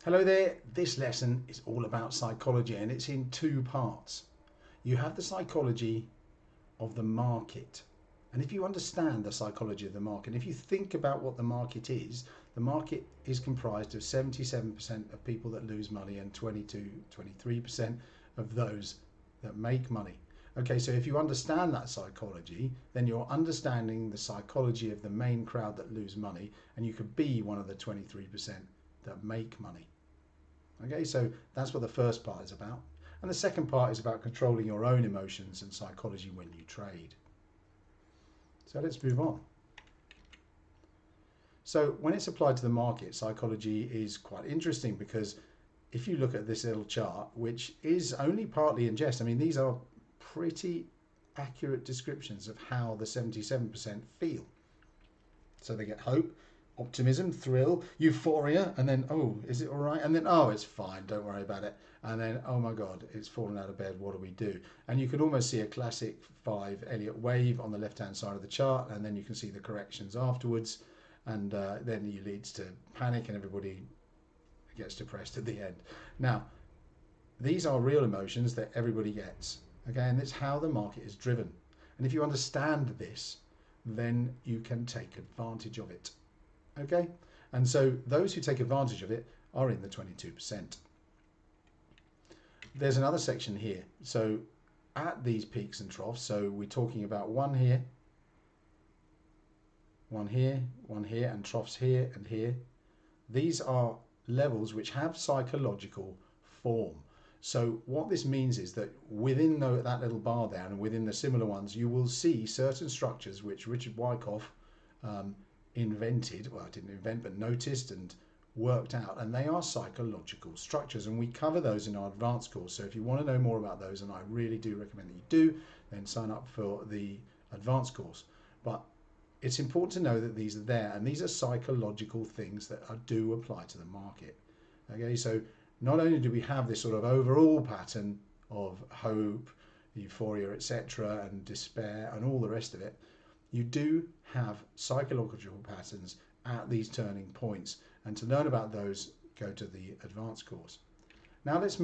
Hello there, this lesson is all about psychology and it's in two parts. You have the psychology of the market. And if you understand the psychology of the market, if you think about what the market is comprised of 77% of people that lose money and 23% of those that make money. Okay, so if you understand that psychology, then you're understanding the psychology of the main crowd that lose money, and you could be one of the 23% that make money. Okay, so that's what the first part is about. And the second part is about controlling your own emotions and psychology when you trade. So let's move on. So when it's applied to the market, psychology is quite interesting because if you look at this little chart, which is only partly in jest, I mean, these are pretty accurate descriptions of how the 77% feel. So they get hope, optimism, thrill, euphoria, and then, oh, is it all right? And then, oh, it's fine, don't worry about it. And then, oh my God, it's fallen out of bed, what do we do? And you can almost see a classic 5 Elliott wave on the left-hand side of the chart, and then you can see the corrections afterwards, and then it leads to panic and everybody gets depressed at the end. Now, these are real emotions that everybody gets, okay, and it's how the market is driven. And if you understand this, then you can take advantage of it. Okay, and so those who take advantage of it are in the 22%. There's another section here. So at these peaks and troughs, so we're talking about one here, one here, one here, and troughs here and here. These are levels which have psychological form. So what this means is that within that little bar there and within the similar ones, you will see certain structures which Richard Wyckoff invented, well, didn't invent, but noticed and worked out, and they are psychological structures, and we cover those in our advanced course. So if you want to know more about those, and I really do recommend that you do, then sign up for the advanced course. But it's important to know that these are there, and these are psychological things that do apply to the market. Okay, so not only do we have this sort of overall pattern of hope, euphoria, etc., and despair, and all the rest of it, you do have psychological patterns at these turning points. And to learn about those, go to the advanced course. Now let's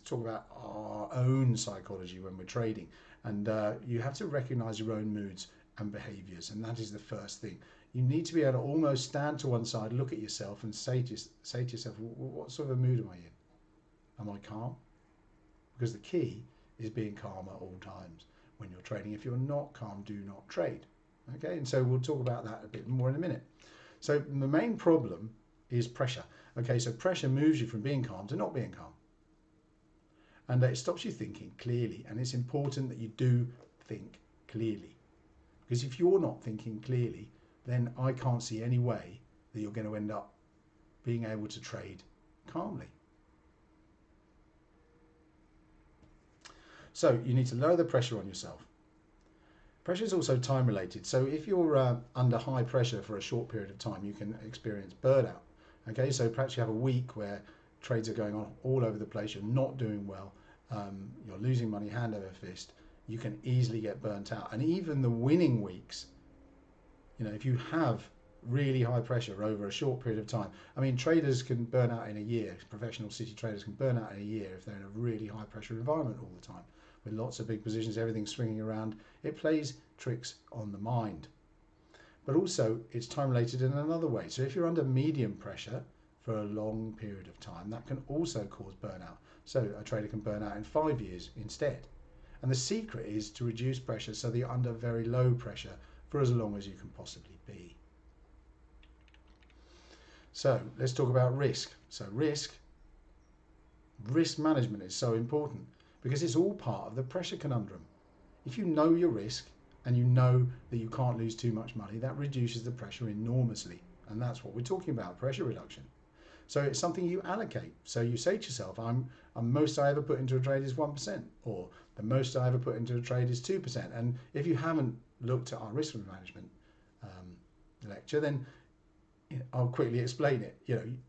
talk about our own psychology when we're trading. And you have to recognize your own moods and behaviors. And that is the first thing. You need to be able to almost stand to one side, look at yourself and say to yourself, what sort of a mood am I in? Am I calm? Because the key is being calm at all times when you're trading. If you're not calm, do not trade. Okay, and so we'll talk about that a bit more in a minute. So the main problem is pressure. Okay, so pressure moves you from being calm to not being calm. And it stops you thinking clearly. And it's important that you do think clearly. Because if you're not thinking clearly, then I can't see any way that you're going to end up being able to trade calmly. So you need to lower the pressure on yourself. Pressure is also time related. So if you're under high pressure for a short period of time, you can experience burnout. Okay, so perhaps you have a week where trades are going on all over the place, you're not doing well, you're losing money hand over fist, you can easily get burnt out. And even the winning weeks, if you have really high pressure over a short period of time, I mean, traders can burn out in a year, professional city traders can burn out in a year if they're in a really high pressure environment all the time, with lots of big positions, everything swinging around. It plays tricks on the mind. But also, it's time related in another way. So if you're under medium pressure for a long period of time, that can also cause burnout. So a trader can burn out in 5 years instead. And the secret is to reduce pressure so that you're under very low pressure for as long as you can possibly be. So let's talk about risk. So risk management is so important because it's all part of the pressure conundrum. If you know your risk and you know that you can't lose too much money, that reduces the pressure enormously. And that's what we're talking about, pressure reduction. So it's something you allocate. So you say to yourself, most I ever put into a trade is 1%, or the most I ever put into a trade is 2%. And if you haven't looked at our risk management lecture, then I'll quickly explain it.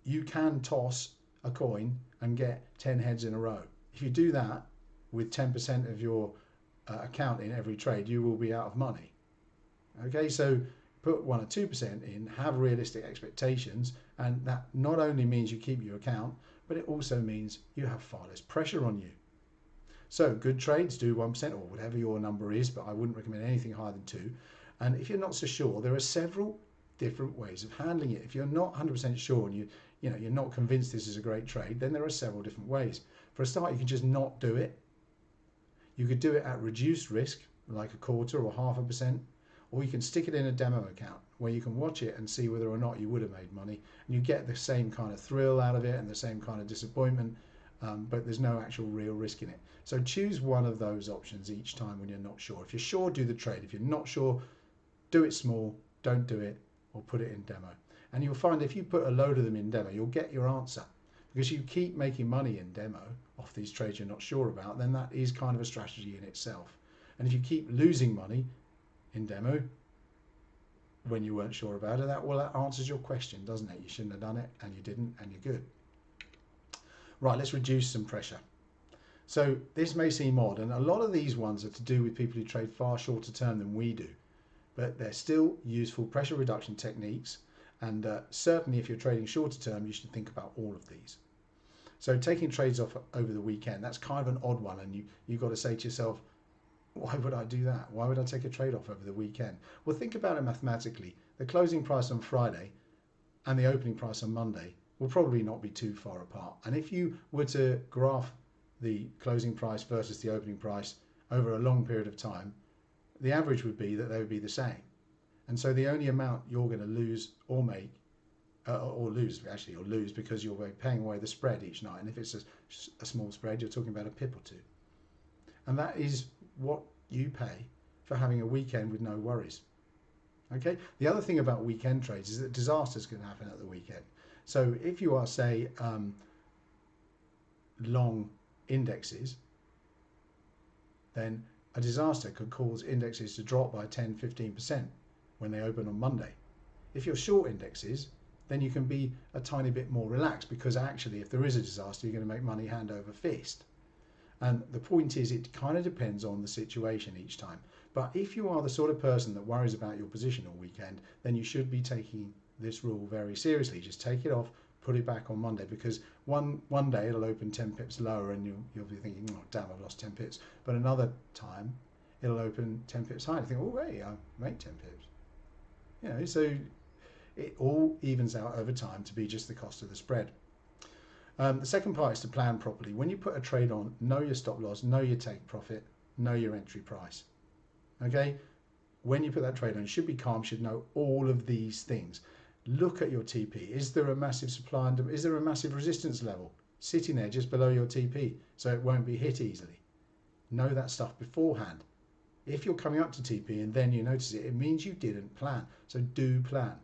You can toss a coin and get 10 heads in a row. If you do that with 10% of your account in every trade, you will be out of money. Okay, so put 1 or 2% in, have realistic expectations, and that not only means you keep your account, but it also means you have far less pressure on you. So good trades do 1% or whatever your number is, but I wouldn't recommend anything higher than 2. And if you're not so sure, there are several different ways of handling it. If you're not 100% sure and you're not convinced this is a great trade, then there are several different ways. For a start, you can just not do it. You could do it at reduced risk, like a quarter or 0.5%, or you can stick it in a demo account where you can watch it and see whether or not you would have made money, and you get the same kind of thrill out of it and the same kind of disappointment, but there's no actual real risk in it. So choose one of those options each time when you're not sure. If you're sure, do the trade. If you're not sure, do it small, don't do it, or put it in demo. And you'll find if you put a load of them in demo, you'll get your answer. Because you keep making money in demo off these trades you're not sure about, then that is kind of a strategy in itself. And if you keep losing money in demo when you weren't sure about it, that answers your question, doesn't it? You shouldn't have done it, and you didn't, and you're good. Right, let's reduce some pressure. So this may seem odd, and a lot of these ones are to do with people who trade far shorter term than we do, but they're still useful pressure reduction techniques, and certainly if you're trading shorter term, you should think about all of these. So taking trades off over the weekend, that's kind of an odd one, and you've got to say to yourself, why would I do that? Why would I take a trade off over the weekend? Well, think about it mathematically. The closing price on Friday and the opening price on Monday will probably not be too far apart. And if you were to graph the closing price versus the opening price over a long period of time, the average would be that they would be the same. And so the only amount you're going to lose or make, or lose because you're paying away the spread each night. And if it's a small spread, you're talking about a pip or two. And that is what you pay for having a weekend with no worries. Okay. The other thing about weekend trades is that disasters can happen at the weekend. So if you are, say, long indexes, then a disaster could cause indexes to drop by 10-15% when they open on Monday. If you're short indexes, then you can be a tiny bit more relaxed, because actually if there is a disaster, you're going to make money hand over fist. And the point is, it kind of depends on the situation each time. But if you are the sort of person that worries about your position all weekend, then you should be taking this rule very seriously. Just take it off, put it back on Monday, because one day it'll open 10 pips lower and you'll be thinking, oh damn, I've lost 10 pips. But another time it'll open 10 pips higher. You think, oh hey, I made 10 pips. You know, so it all evens out over time to be just the cost of the spread. The second part is to plan properly. When you put a trade on, know your stop loss, know your take profit, know your entry price. Okay? When you put that trade on, you should be calm, should know all of these things. Look at your TP. Is there a massive supply and is there a massive resistance level sitting there just below your TP so it won't be hit easily? Know that stuff beforehand. If you're coming up to TP and then you notice it, it means you didn't plan. So do plan.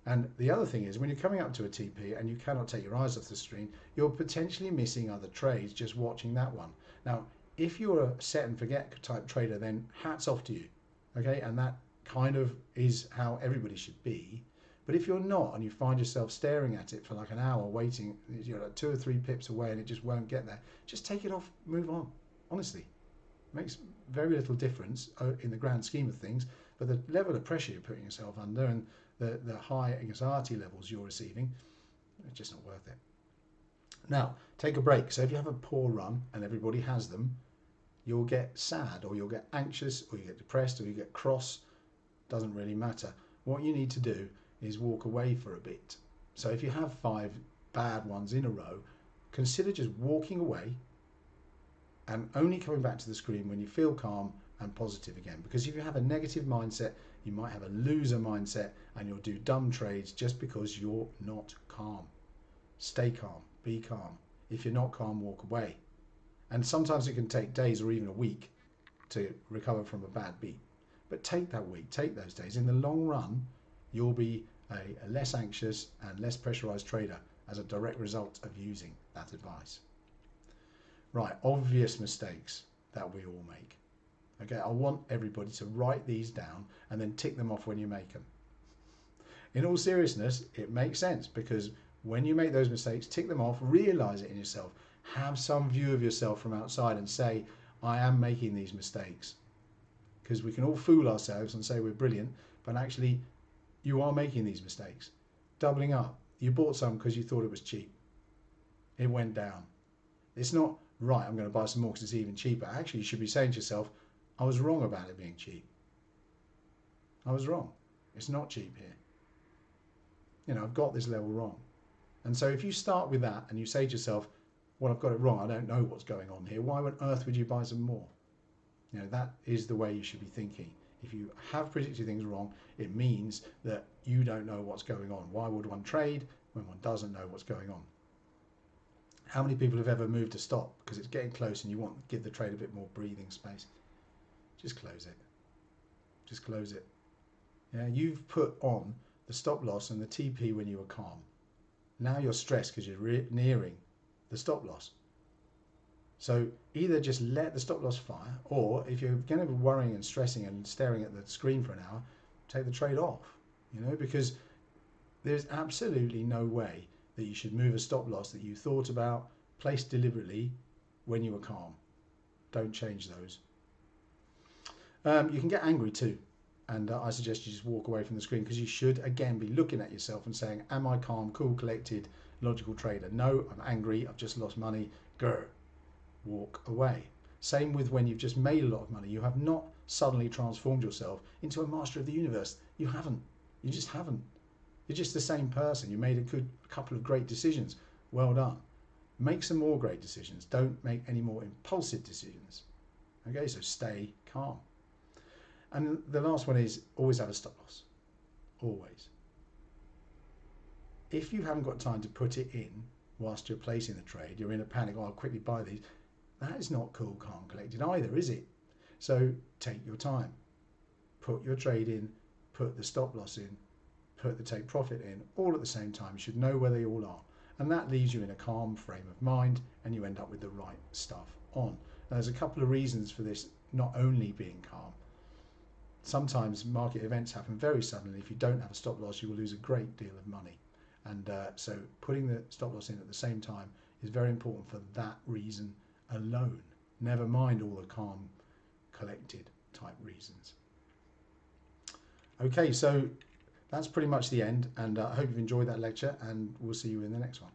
And the other thing is, when you're coming up to a TP and you cannot take your eyes off the screen, you're potentially missing other trades just watching that one. Now, if you're a set and forget type trader, then hats off to you. Okay, and that kind of is how everybody should be. But if you're not and you find yourself staring at it for like an hour waiting, you're like 2 or 3 pips away and it just won't get there, just take it off, move on. Honestly, it makes very little difference in the grand scheme of things, but the level of pressure you're putting yourself under and the high anxiety levels you're receiving, it's just not worth it. Now, take a break. So if you have a poor run, and everybody has them, you'll get sad, or you'll get anxious, or you get depressed, or you get cross. Doesn't really matter. What you need to do is walk away for a bit. So if you have 5 bad ones in a row, consider just walking away and only coming back to the screen when you feel calm and positive again. Because if you have a negative mindset, you might have a loser mindset and you'll do dumb trades just because you're not calm. Stay calm, be calm. If you're not calm, walk away. And sometimes it can take days or even a week to recover from a bad beat. But take that week, take those days. In the long run, you'll be a less anxious and less pressurized trader as a direct result of using that advice. Right, obvious mistakes that we all make. Okay, I want everybody to write these down and then tick them off when you make them. In all seriousness, it makes sense, because when you make those mistakes, tick them off, realize it in yourself, have some view of yourself from outside and say, I am making these mistakes. Because we can all fool ourselves and say we're brilliant, but actually you are making these mistakes. Doubling up. You bought some because you thought it was cheap. It went down. It's not right, I'm going to buy some more because it's even cheaper. Actually, you should be saying to yourself, I was wrong about it being cheap. I was wrong. It's not cheap here. You know, I've got this level wrong. And so if you start with that and you say to yourself, well, I've got it wrong, I don't know what's going on here, why on earth would you buy some more? You know, that is the way you should be thinking. If you have predicted things wrong, it means that you don't know what's going on. Why would one trade when one doesn't know what's going on? How many people have ever moved to stop because it's getting close and you want to give the trade a bit more breathing space? Just close it. Just close it. Yeah, you've put on the stop loss and the TP when you were calm. Now you're stressed because you're nearing the stop loss. So either just let the stop loss fire, or if you're going to be worrying and stressing and staring at the screen for an hour, take the trade off. You know, because there's absolutely no way that you should move a stop loss that you thought about, placed deliberately when you were calm. Don't change those. You can get angry too, and I suggest you just walk away from the screen, because you should again be looking at yourself and saying, am I calm, cool, collected, logical trader? No, I'm angry, I've just lost money. Grr. Walk away. Same with when you've just made a lot of money. You have not suddenly transformed yourself into a master of the universe. You haven't. You just haven't. You're just the same person. You made a couple of great decisions. Well done. Make some more great decisions. Don't make any more impulsive decisions. Okay, so stay calm. And the last one is always have a stop loss. Always. If you haven't got time to put it in whilst you're placing the trade, you're in a panic, oh, I'll quickly buy these. That is not cool, calm, collected either, is it? So take your time. Put your trade in, put the stop loss in, put the take profit in, all at the same time. You should know where they all are. And that leaves you in a calm frame of mind, and you end up with the right stuff on. Now, there's a couple of reasons for this not only being calm. Sometimes market events happen very suddenly. If you don't have a stop loss, you will lose a great deal of money. And so putting the stop loss in at the same time is very important for that reason alone. Never mind all the calm, collected type reasons. Okay, so that's pretty much the end, and I hope you've enjoyed that lecture, and we'll see you in the next one.